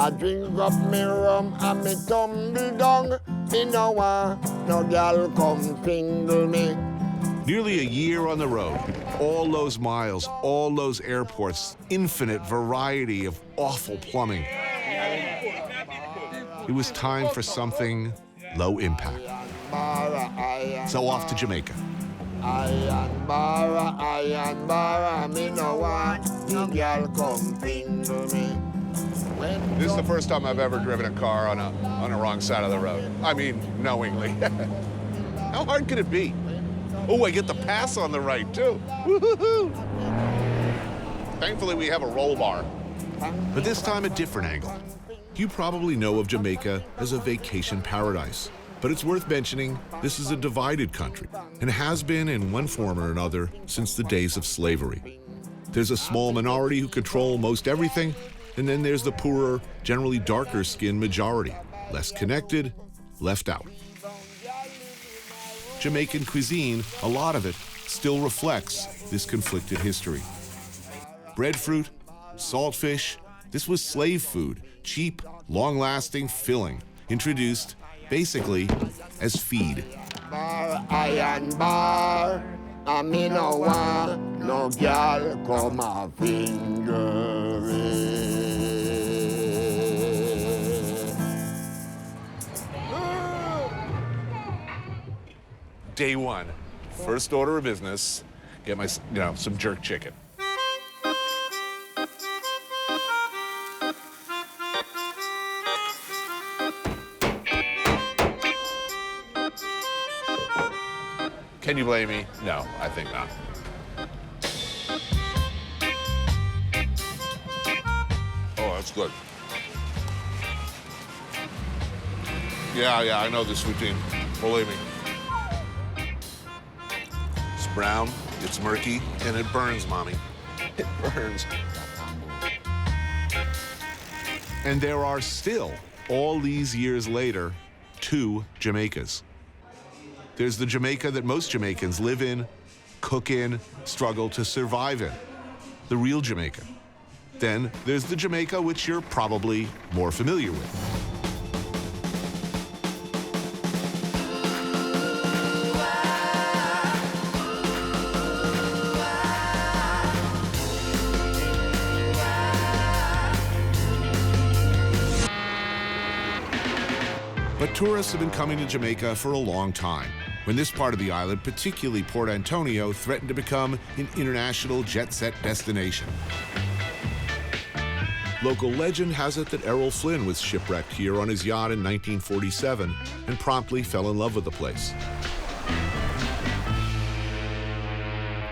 I drink up me rum and me tumble down. Me no want no girl come tingle me. Nearly a year on the road, all those miles, all those airports, infinite variety of awful plumbing. It was time for something low impact. So off to Jamaica. Iron barra, me no want no girl come tingle me. This is the first time I've ever driven a car on the wrong side of the road. I mean, knowingly. How hard could it be? Oh, I get the pass on the right, too. Woo-hoo-hoo. Thankfully, we have a roll bar. But this time, a different angle. You probably know of Jamaica as a vacation paradise. But it's worth mentioning this is a divided country and has been in one form or another since the days of slavery. There's a small minority who control most everything, and then there's the poorer, generally darker-skinned majority, less connected, left out. Jamaican cuisine, a lot of it, still reflects this conflicted history. Breadfruit, saltfish, this was slave food, cheap, long-lasting, filling, introduced basically as feed. Bar, iron bar, and me no want no girl come a finger me. Day one, first order of business, get my, some jerk chicken. Can you blame me? No, I think not. Oh, that's good. Yeah, I know this routine. Believe me. It's brown, it's murky, and it burns, Mommy. It burns. And there are still, all these years later, 2 Jamaicas. There's the Jamaica that most Jamaicans live in, cook in, struggle to survive in. The real Jamaica. Then there's the Jamaica which you're probably more familiar with. But tourists have been coming to Jamaica for a long time, when this part of the island, particularly Port Antonio, threatened to become an international jet-set destination. Local legend has it that Errol Flynn was shipwrecked here on his yacht in 1947 and promptly fell in love with the place.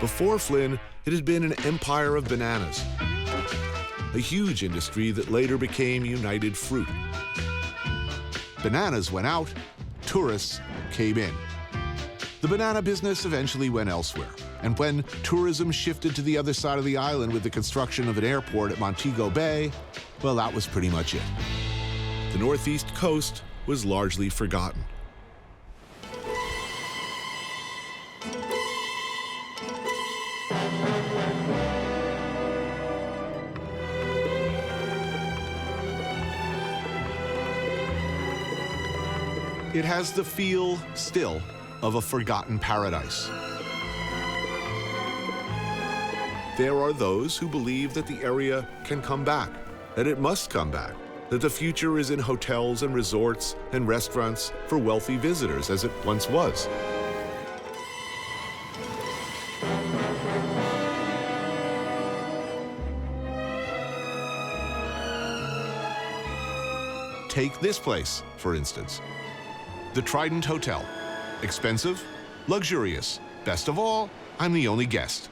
Before Flynn, it had been an empire of bananas, a huge industry that later became United Fruit. Bananas went out, tourists came in. The banana business eventually went elsewhere, and when tourism shifted to the other side of the island with the construction of an airport at Montego Bay, well, that was pretty much it. The northeast coast was largely forgotten. It has the feel, still, of a forgotten paradise. There are those who believe that the area can come back, that it must come back, that the future is in hotels and resorts and restaurants for wealthy visitors, as it once was. Take this place, for instance. The Trident Hotel. Expensive, luxurious. Best of all, I'm the only guest.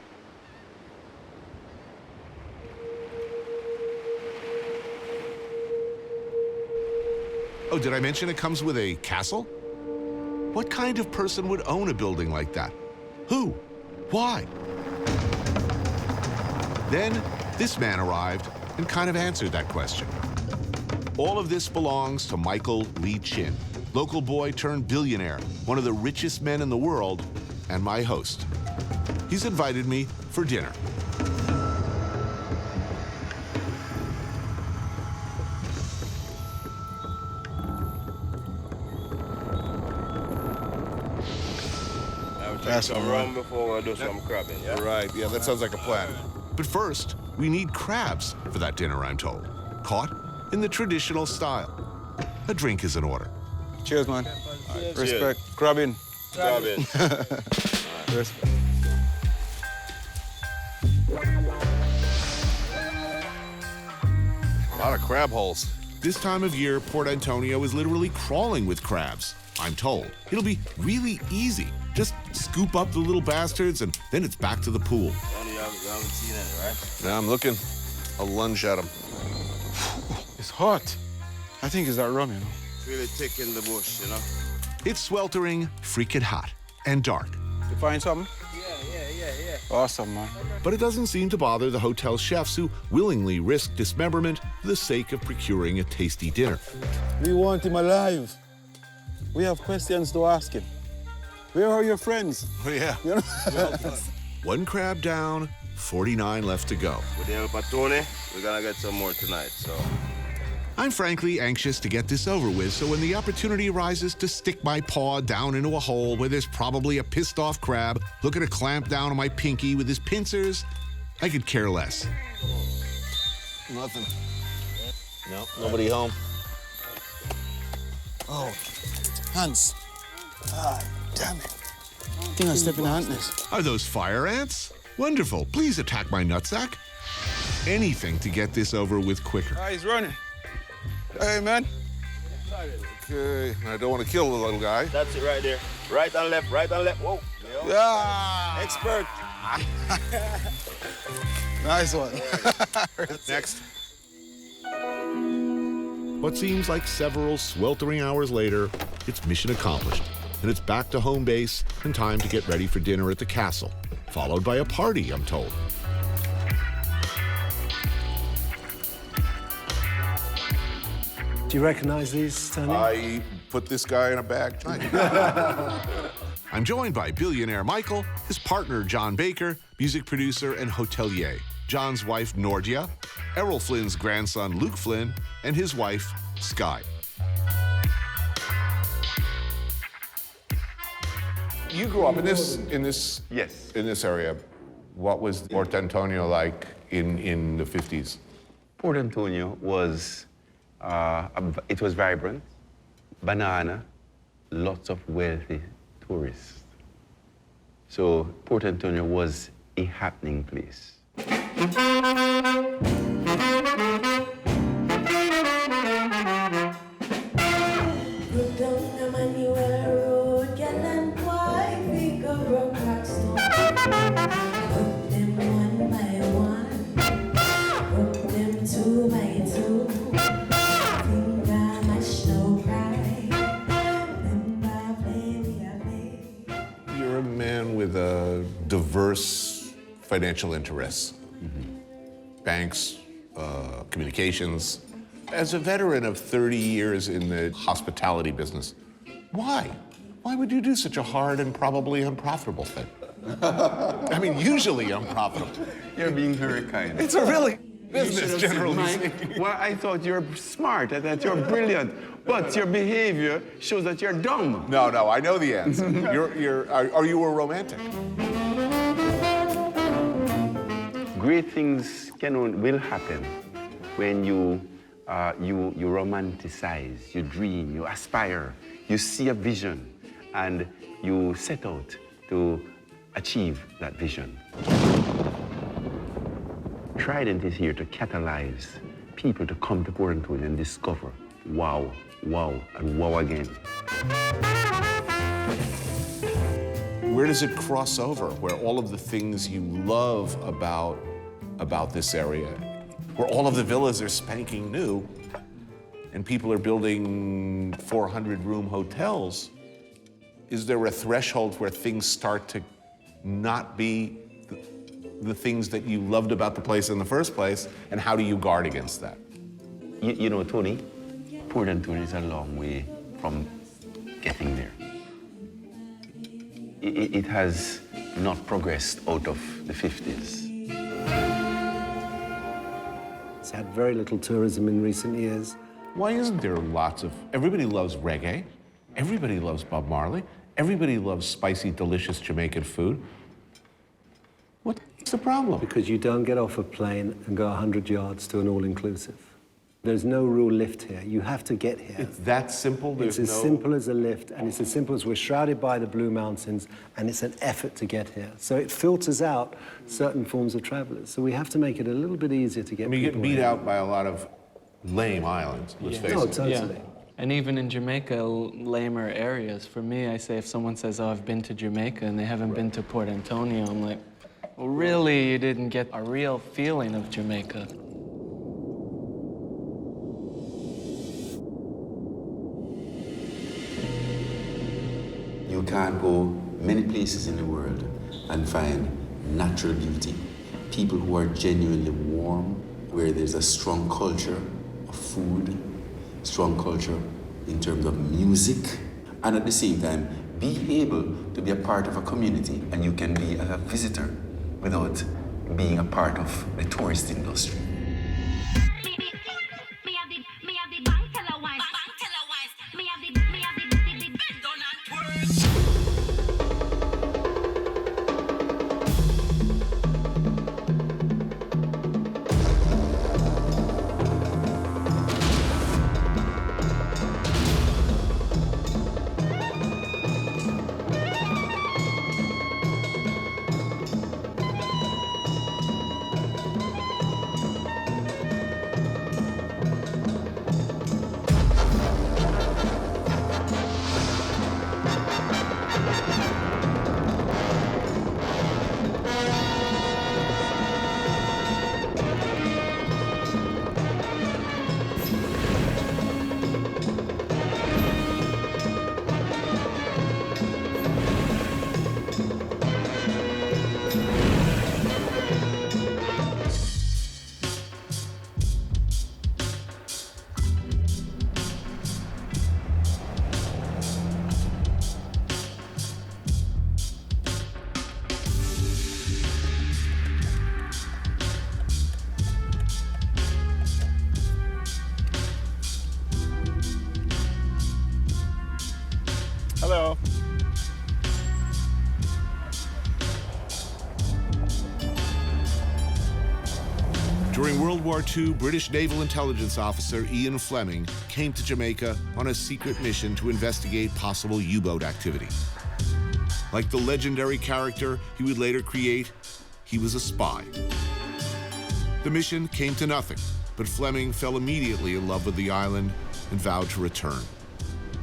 Oh, did I mention it comes with a castle? What kind of person would own a building like that? Who? Why? Then this man arrived and kind of answered that question. All of this belongs to Michael Lee Chin, local boy turned billionaire, one of the richest men in the world, and my host. He's invited me for dinner. That's some rum before we do some crabbing, yeah? Right, yeah, that sounds like a plan. But first, we need crabs for that dinner, I'm told. Caught in the traditional style. A drink is in order. Cheers, man. Cheers. Respect. Crabbing. Crabbing. Respect. A lot of crab holes. This time of year, Port Antonio is literally crawling with crabs, I'm told. It'll be really easy. Just scoop up the little bastards and then it's back to the pool. You haven't seen it, right? Now I'm looking. I'll lunge at him. It's hot. I think it's that rum, you know. It's really thick in the bush, you know? It's sweltering, freaking hot, and dark. You find something? Yeah. Awesome, man. But it doesn't seem to bother the hotel chefs who willingly risk dismemberment for the sake of procuring a tasty dinner. We want him alive. We have questions to ask him. Where are your friends? Oh, yeah. You know? One crab down, 49 left to go. With the help of Tony, we're gonna get some more tonight, so. I'm frankly anxious to get this over with, so when the opportunity arises to stick my paw down into a hole where there's probably a pissed off crab looking to clamp down on my pinky with his pincers, I could care less. Nothing. No, nobody home. Oh, Hans. Ah, damn it. I think I stepped in the antness. Are those fire ants? Wonderful. Please attack my nutsack. Anything to get this over with quicker. Ah, he's running. Hey, man. Okay, I don't want to kill the little guy. That's it right there. Right and left, right and left. Whoa. Yeah. Expert. Nice one. Next. What seems like several sweltering hours later, it's mission accomplished, and it's back to home base and time to get ready for dinner at the castle, followed by a party, I'm told. Do you recognize these, Tony? I put this guy in a bag tonight. I'm joined by billionaire Michael, his partner John Baker, music producer and hotelier, John's wife Nordia, Errol Flynn's grandson Luke Flynn, and his wife Sky. You grew up in this Yes. in this area. What was Port Antonio like in the 50s? Port Antonio was, it was vibrant, banana, lots of wealthy tourists. So Port Antonio was a happening place. You're a man with a diverse financial interests. Banks, communications. As a veteran of 30 years in the hospitality business, why? Why would you do such a hard and probably unprofitable thing? I mean, usually unprofitable. You're being very kind. It's a really business, generally speaking. Well, I thought you're smart and that you're brilliant, but your behavior shows that you're dumb. No, I know the answer. Are you a romantic? Great things will happen when you romanticize, you dream, you aspire, you see a vision, and you set out to achieve that vision. Trident is here to catalyze people to come to Port Antonio and discover wow, wow, and wow again. Where does it cross over? Where all of the things you love about this area, where all of the villas are spanking new, and people are building 400-room hotels, is there a threshold where things start to not be the things that you loved about the place in the first place, and how do you guard against that? You know, Tony, Port Antonio is a long way from getting there. It has not progressed out of the 50s. It's had very little tourism in recent years. Why isn't there lots of, everybody loves reggae, everybody loves Bob Marley, Everybody loves spicy, delicious Jamaican food. What's the problem? Because you don't get off a plane and go 100 yards to an all-inclusive. There's no real lift here. You have to get here. It's that simple? It's as simple as a lift, and it's as simple as we're shrouded by the Blue Mountains, and it's an effort to get here. So it filters out certain forms of travelers. So we have to make it a little bit easier to get people You get beat in. out by a lot of lame islands, let's face Oh, it. totally. Yeah. And even in Jamaica, lamer areas. For me, I say if someone says, oh, I've been to Jamaica and they haven't been to Port Antonio, I'm like, well, really, you didn't get a real feeling of Jamaica. You can't go many places in the world and find natural beauty. People who are genuinely warm, where there's a strong culture of food, strong culture in terms of music, and at the same time, be able to be a part of a community, and you can be a visitor without being a part of the tourist industry. Hello. During World War II, British naval intelligence officer Ian Fleming came to Jamaica on a secret mission to investigate possible U-boat activity. Like the legendary character he would later create, he was a spy. The mission came to nothing, but Fleming fell immediately in love with the island and vowed to return,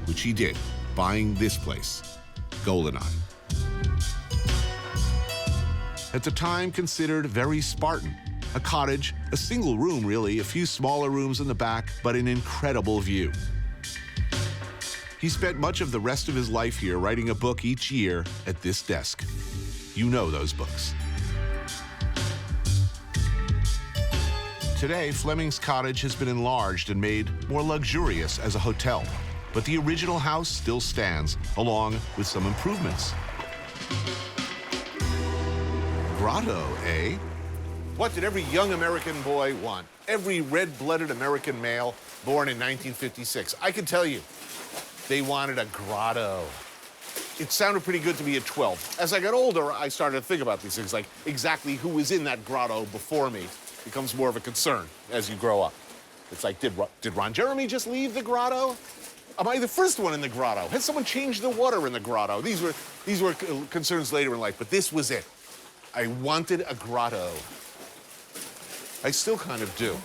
which he did, buying this place, GoldenEye. At the time considered very Spartan, a cottage, a single room really, a few smaller rooms in the back, but an incredible view. He spent much of the rest of his life here writing a book each year at this desk. You know those books. Today, Fleming's cottage has been enlarged and made more luxurious as a hotel, but the original house still stands, along with some improvements. Grotto, eh? What did every young American boy want? Every red-blooded American male born in 1956. I can tell you, they wanted a grotto. It sounded pretty good to me at 12. As I got older, I started to think about these things, like exactly who was in that grotto before me becomes more of a concern as you grow up. It's like, did Ron Jeremy just leave the grotto? Am I the first one in the grotto? Has someone changed the water in the grotto? These were concerns later in life, but this was it. I wanted a grotto. I still kind of do.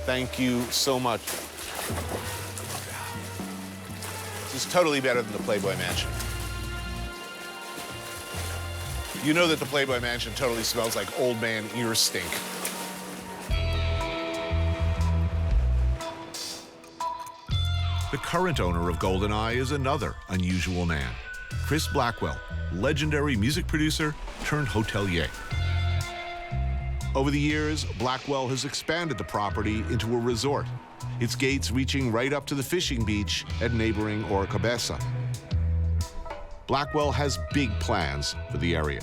Thank you so much. This is totally better than the Playboy Mansion. You know that the Playboy Mansion totally smells like old man ear stink. The current owner of GoldenEye is another unusual man, Chris Blackwell, legendary music producer turned hotelier. Over the years, Blackwell has expanded the property into a resort, its gates reaching right up to the fishing beach at neighboring Orcabessa. Blackwell has big plans for the area.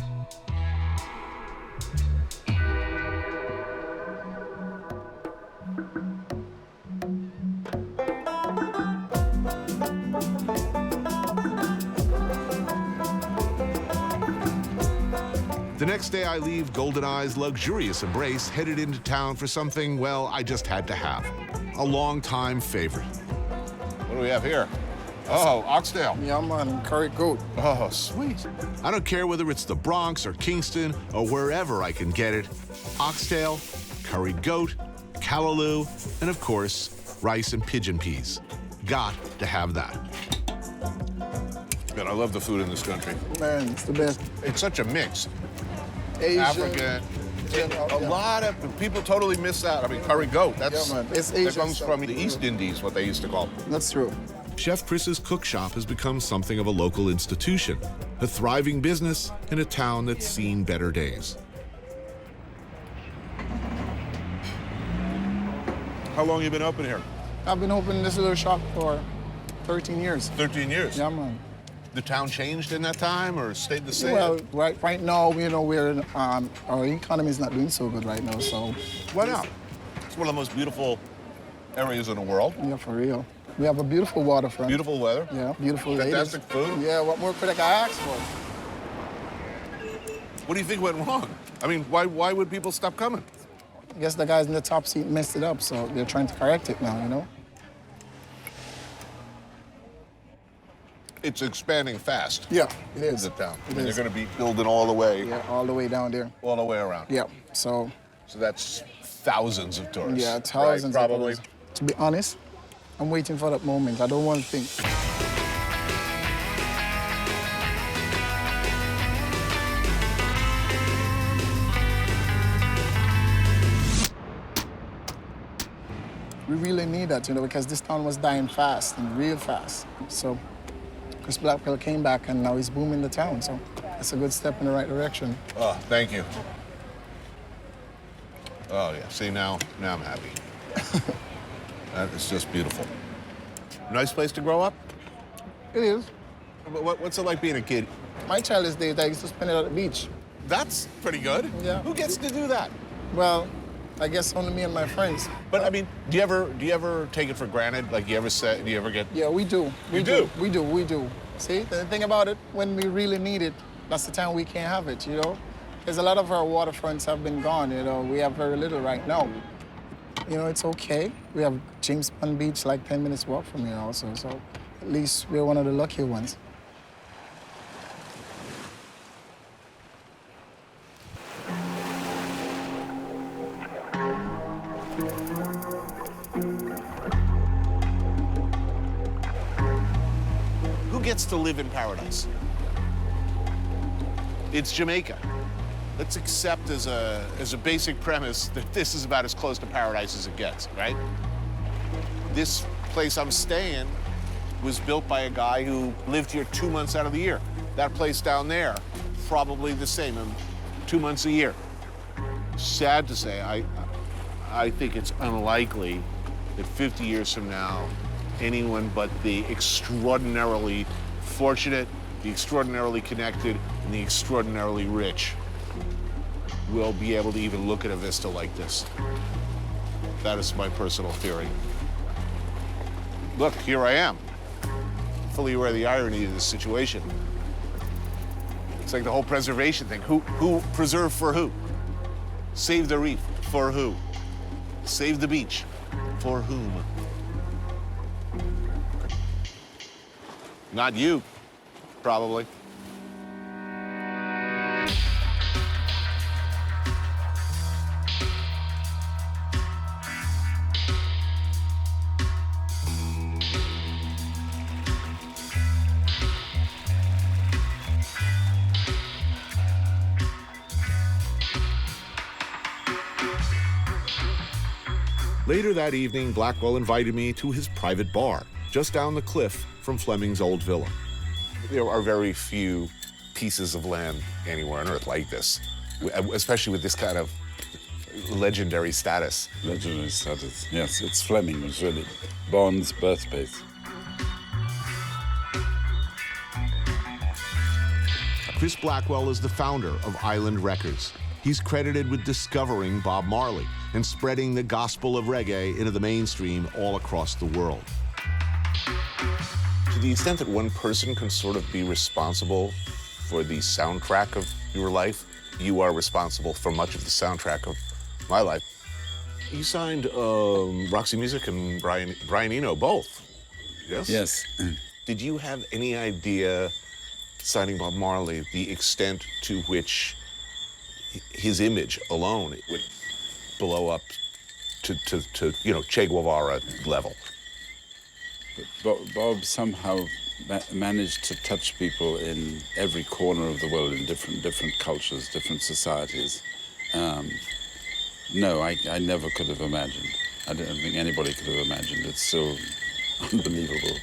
The next day, I leave GoldenEye's luxurious embrace, headed into town for something, well, I just had to have. A long-time favorite. What do we have here? Oh, oxtail. Yeah, man, curry goat. Oh, sweet. I don't care whether it's the Bronx or Kingston or wherever I can get it. Oxtail, curried goat, callaloo, and of course, rice and pigeon peas. Got to have that. Man, I love the food in this country. Man, it's the best. It's such a mix. Asian, African. A lot of people totally miss out. I mean, curry goat, that's, Yeah, man, it's that Asian comes stuff. from the East Indies, what they used to call. That's true. Chef Chris's cook shop has become something of a local institution, a thriving business in a town that's seen better days. How long you been open here? I've been opening this little shop for 13 years. 13 years. Yeah, man. The town changed in that time or stayed the same? Well, right now, you know, our economy is not doing so good right now, so. Why not? It's one of the most beautiful areas in the world. Yeah, for real. We have a beautiful waterfront. Beautiful weather. Yeah, beautiful Fantastic ladies. food. Yeah, what more could I ask for? What do you think went wrong? I mean, why would people stop coming? I guess the guys in the top seat messed it up, so they're trying to correct it now, you know? It's expanding fast. Yeah, it is. The town. It And is. they're going to be building all the way, Yeah, all the way down there. all the way around. Yeah, so, So that's thousands of tourists. yeah, thousands right? of Probably. dollars. To be honest, I'm waiting for that moment. I don't want to think. We really need that, you know, because this town was dying fast and real fast. So Chris Blackwell came back and now he's booming the town. So it's a good step in the right direction. Oh, thank you. Oh, yeah. See, now I'm happy. That is just beautiful. Nice place to grow up? It is. What's it like being a kid? My childhood days, I used to spend it at the beach. That's pretty good. Yeah. Who gets to do that? Well, I guess only me and my friends. But I mean, do you ever take it for granted? Like, do you ever get? Yeah, we do. You do? We do. See, the thing about it, when we really need it, that's the time we can't have it, you know? Because a lot of our waterfronts have been gone, you know? We have very little right now. You know, it's okay. We have James Bond Beach like 10 minutes walk from here also, so at least we're one of the luckier ones. Who gets to live in paradise? It's Jamaica. Let's accept as a basic premise that this is about as close to paradise as it gets, right? This place I'm staying was built by a guy who lived here 2 months out of the year. That place down there, probably the same, 2 months a year. Sad to say, I think it's unlikely that 50 years from now, anyone but the extraordinarily fortunate, the extraordinarily connected, and the extraordinarily rich will be able to even look at a vista like this. That is my personal theory. Look, here I am, fully aware of the irony of this situation. It's like the whole preservation thing. Who preserve for who? Save the reef, for who? Save the beach, for whom? Not you, probably. Later that evening, Blackwell invited me to his private bar, just down the cliff from Fleming's old villa. There are very few pieces of land anywhere on Earth like this, especially with this kind of legendary status. Legendary status. Yes, it's Fleming, it's really Bond's birthplace. Chris Blackwell is the founder of Island Records. He's credited with discovering Bob Marley and spreading the gospel of reggae into the mainstream all across the world. To the extent that one person can sort of be responsible for the soundtrack of your life, you are responsible for much of the soundtrack of my life. You signed Roxy Music and Brian Eno, both. Yes? Yes. Did you have any idea, signing Bob Marley, the extent to which his image alone would blow up to Che Guevara level? Bob somehow managed to touch people in every corner of the world, in different cultures, different societies. No, I never could have imagined. I don't think anybody could have imagined. It's so unbelievable.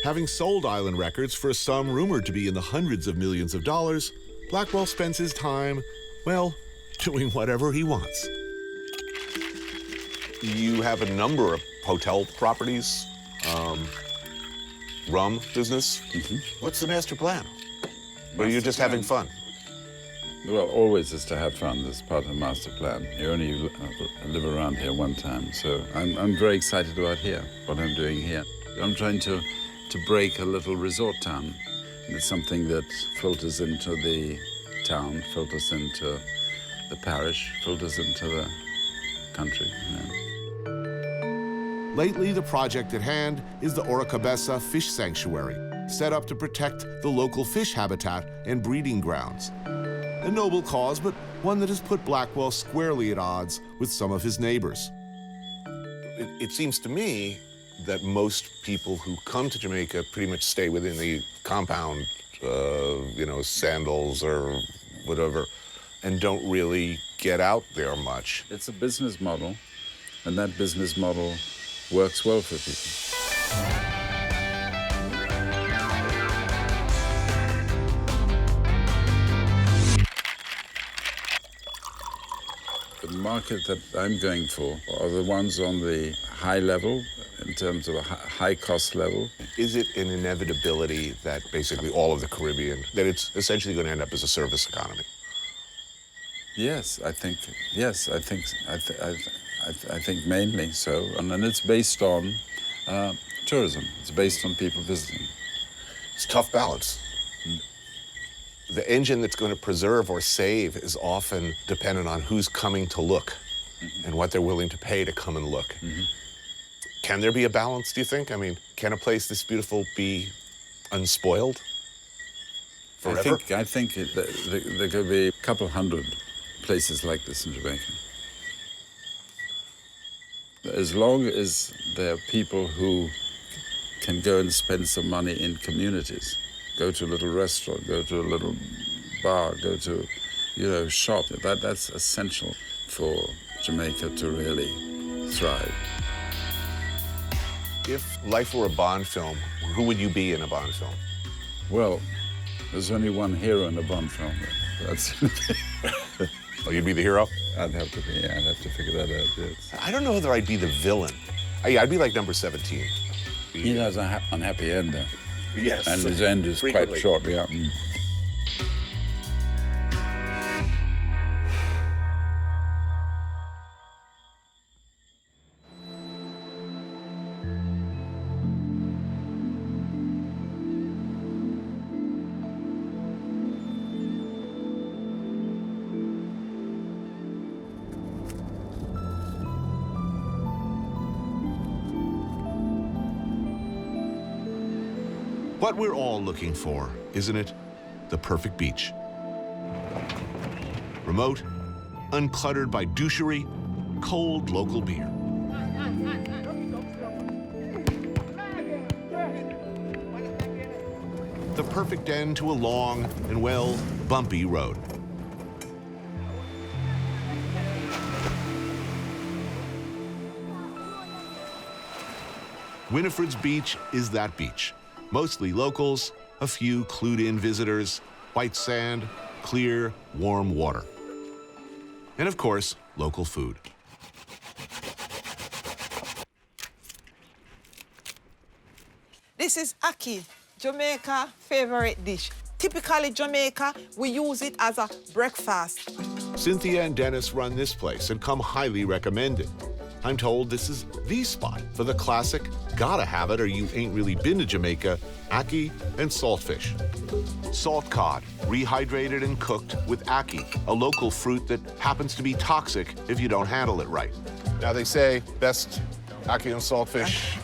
Having sold Island Records for a sum rumored to be in the hundreds of millions of dollars, Blackwell spends his time, well, doing whatever he wants. You have a number of hotel properties, rum business. Mm-hmm. What's the master plan? Or are you just having fun? Well, always is to have fun. That's part of the master plan. You only live around here one time, so I'm very excited about what I'm doing here. I'm trying to break a little resort town. It's something that filters into the town, filters into the parish, filters into the country. Lately, the project at hand is the Oracabessa Fish Sanctuary, set up to protect the local fish habitat and breeding grounds. A noble cause, but one that has put Blackwell squarely at odds with some of his neighbors. It seems to me that most people who come to Jamaica pretty much stay within the compound, sandals or whatever, and don't really get out there much. It's a business model, and that business model works well for people. The market that I'm going for are the ones on the high level, in terms of a high cost level. Is it an inevitability that basically all of the Caribbean, that it's essentially going to end up as a service economy? Yes, I think mainly so, and then it's based on tourism. It's based on people visiting. It's a tough balance. The engine that's going to preserve or save is often dependent on who's coming to look and what they're willing to pay to come and look. Can there be a balance, do you think? I mean, can a place this beautiful be unspoiled forever? I think there could be a couple hundred places like this in Jamaica. As long as there are people who can go and spend some money in communities, go to a little restaurant, go to a little bar, go to, shop. That's essential for Jamaica to really thrive. If life were a Bond film, who would you be in a Bond film? Well, there's only one hero in a Bond film. That's Oh, you'd be the hero? I'd have to figure that out, yes. I don't know whether I'd be the villain. I'd be like number 17. He has an unhappy end there. Yes. And his end is frequently. quite short, yeah. What we're all looking for, isn't it? The perfect beach. Remote, uncluttered by douchery, cold local beer. The perfect end to a long and, well, bumpy road. Wifred Beach is that beach. Mostly locals, a few clued-in visitors, white sand, clear, warm water. And of course, local food. This is ackee, Jamaica favorite dish. Typically Jamaica, we use it as a breakfast. Cynthia and Dennis run this place and come highly recommended. I'm told this is the spot for the classic, gotta have it or you ain't really been to Jamaica, ackee and saltfish. Salt cod, rehydrated and cooked with ackee, a local fruit that happens to be toxic if you don't handle it right. Now they say best ackee and saltfish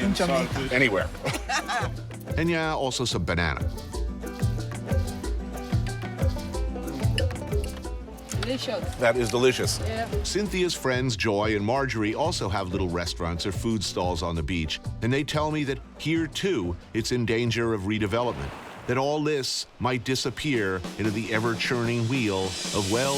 In Jamaica. anywhere. And yeah, also some banana. Delicious. That is delicious. Yeah. Cynthia's friends Joy and Marjorie also have little restaurants or food stalls on the beach, and they tell me that here too it's in danger of redevelopment, that all this might disappear into the ever-churning wheel of, well,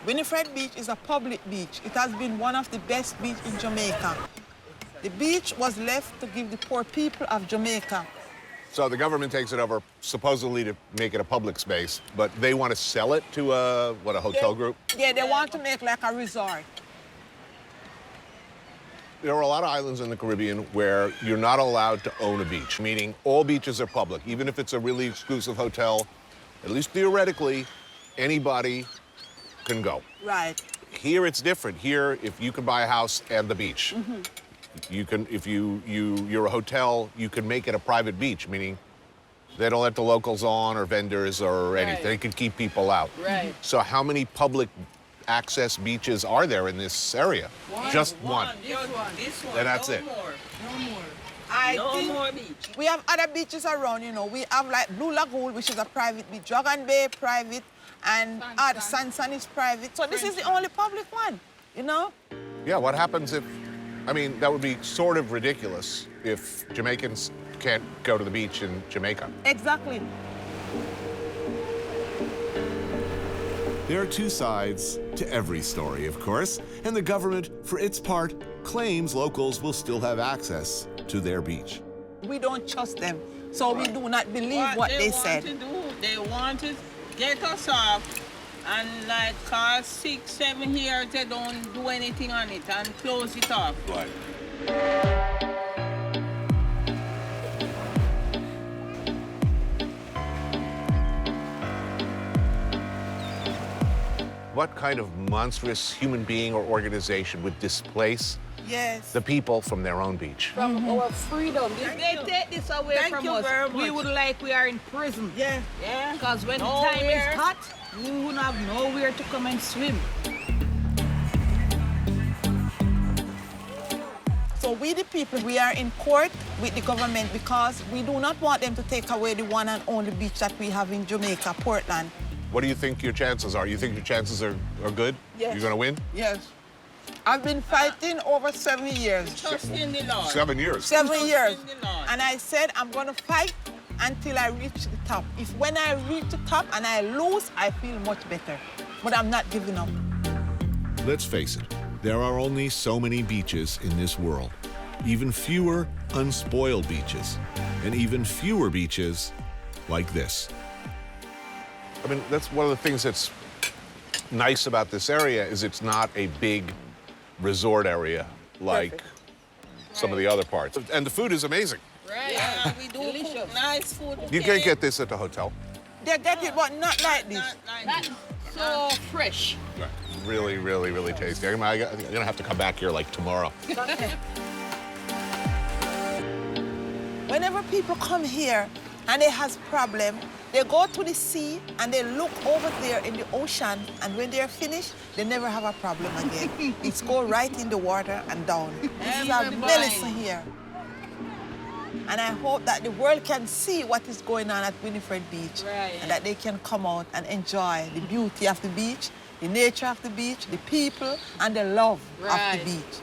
Wifred Beach is a public beach. It has been one of the best beaches in Jamaica. The beach was left to give the poor people of Jamaica. So the government takes it over supposedly to make it a public space, but they want to sell it to a hotel group? Yeah, they want to make like a resort. There are a lot of islands in the Caribbean where you're not allowed to own a beach, meaning all beaches are public. Even if it's a really exclusive hotel, at least theoretically, anybody can go. Right. Here it's different. Here, if you can buy a house and the beach, you can. If you're a hotel, you can make it a private beach, meaning they don't let the locals on or vendors or anything. They can keep people out. Right. So how many public access beaches are there in this area? Just one. This one. And that's it. No more. I No think more beach. we have other beaches around, you know. We have like Blue Lagoon, which is a private beach, Dragon Bay, private, and Sansan is private. So this is the only public one, you know? Yeah, what happens if, I mean, that would be sort of ridiculous if Jamaicans can't go to the beach in Jamaica. Exactly. there are two sides to every story, of course, and the government, for its part, claims locals will still have access to their beach. We don't trust them, so we do not believe what they said. They want to get us off, and like 6, 7 years, they don't do anything on it and close it off. Right. What kind of monstrous human being or organization would displace the people from their own beach? From our freedom. If they take this away from us, we would like we are in prison. Yeah. Yeah. Because when the time is hot, we would have nowhere to come and swim. So we the people, we are in court with the government because we do not want them to take away the one and only beach that we have in Jamaica, Portland. What do you think your chances are? You think your chances are good? Yes. You're going to win? Yes. I've been fighting over 7 years. Trust in the Lord. 7 years? 7 years. in the Lord. And I said I'm going to fight until I reach the top. If when I reach the top and I lose, I feel much better. But I'm not giving up. Let's face it, there are only so many beaches in this world. Even fewer unspoiled beaches, and even fewer beaches like this. I mean, that's one of the things that's nice about this area is it's not a big resort area like some of the other parts. And the food is amazing. Right. Yeah, we do cook nice food. You can't get this at the hotel. They get it, but not like this. Not so fresh. Really, really, really tasty. I'm gonna have to come back here like tomorrow. Whenever people come here and they have problem, they go to the sea and they look over there in the ocean, and when they're finished, they never have a problem again. It's go right in the water and down. This is a medicine here. And I hope that the world can see what is going on at Wifred Beach, and that they can come out and enjoy the beauty of the beach, the nature of the beach, the people, and the love of the beach.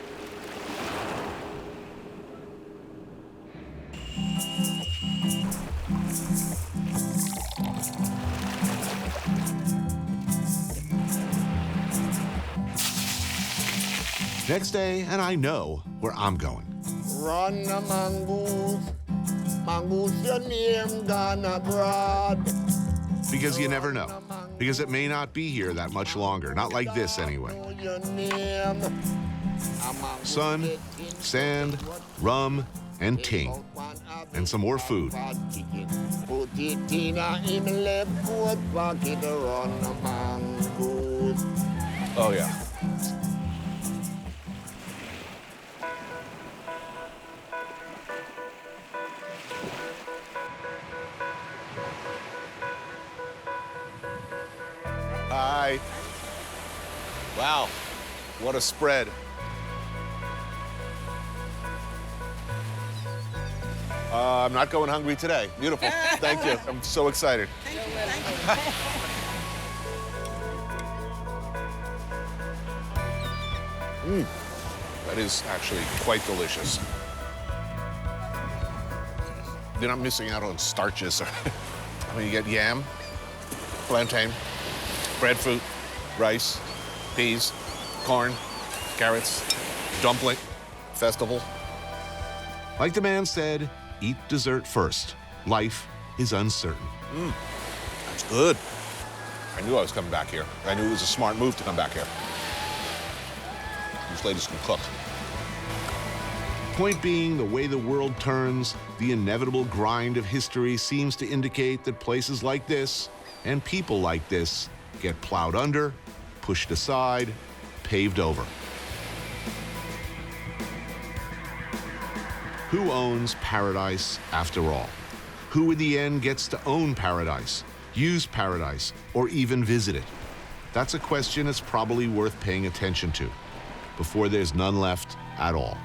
Next day, and I know where I'm going. Run the mongoose, mongoose your name gone abroad. Because you never know. Because it may not be here that much longer. Not like this, anyway. Your name. Sun, sand, rum, and ting. And some more food. Put it in a him left foot pocket, run the mongoose. Oh, yeah. Hi. Wow, what a spread. I'm not going hungry today. Beautiful. Thank you. I'm so excited. That is actually quite delicious. You're not missing out on starches. I mean, you get yam, plantain, breadfruit, rice, peas, corn, carrots, dumpling, festival. Like the man said, eat dessert first. Life is uncertain. That's good. I knew I was coming back here. I knew it was a smart move to come back here. These ladies can cook. Point being, the way the world turns, the inevitable grind of history seems to indicate that places like this and people like this get plowed under, pushed aside, paved over. Who owns paradise after all? Who in the end gets to own paradise, use paradise, or even visit it? That's a question that's probably worth paying attention to before there's none left at all.